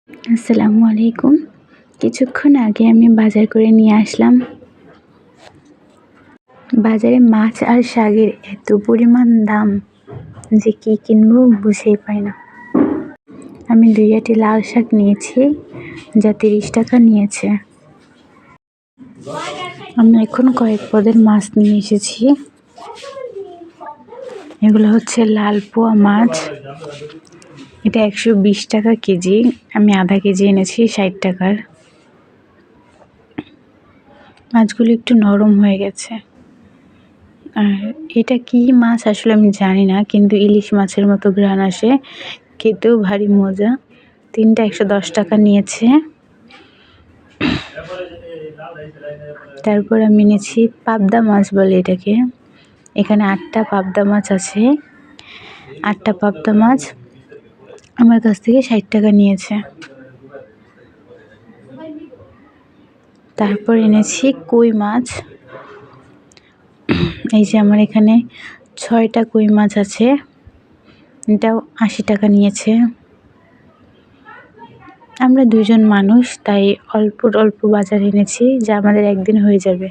আসসালামু আলাইকুম। কিছুক্ষণ আগে আমি বাজার করে নিয়ে আসলাম। বাজারে মাছ আর শাকের এত পরিমাণ দাম যে কি কিনবো বুঝেই পাই না। আমি ২ আঁটি লাল শাক নিয়েছি, যা ৩০ টাকা নিয়েছে। আমি এখন কয়েক পদের মাছ নিয়ে এসেছি। এগুলো হচ্ছে লাল পোয়া মাছ। এটা ১২০ টাকা কেজি। আমি আধা কেজি এনেছি ৬০ টাকার। মাছগুলো একটু নরম হয়ে গেছে। আর এটা কি মাছ আসলে আমি জানি না, কিন্তু ইলিশ মাছের মতো ঘ্রাণ আসে, খেতেও ভারী মজা। ৩টা ১১০ টাকা নিয়েছে। তারপর আমি নিয়েছি পাবদা মাছ বলে এটাকে। এখানে ৮টা পাবদা মাছ আছে। ৮টা পাবদা মাছ আমার কাছ থেকে ৬০ টাকা নিয়েছে। তারপর এনেছি কই মাছ। এই যে আমার এখানে ৬টা কই মাছ আছে, এটাও ৮০ টাকা নিয়েছে। আমরা ২ জন মানুষ, তাই অল্প অল্প বাজার এনেছি, যা আমাদের একদিন হয়ে যাবে।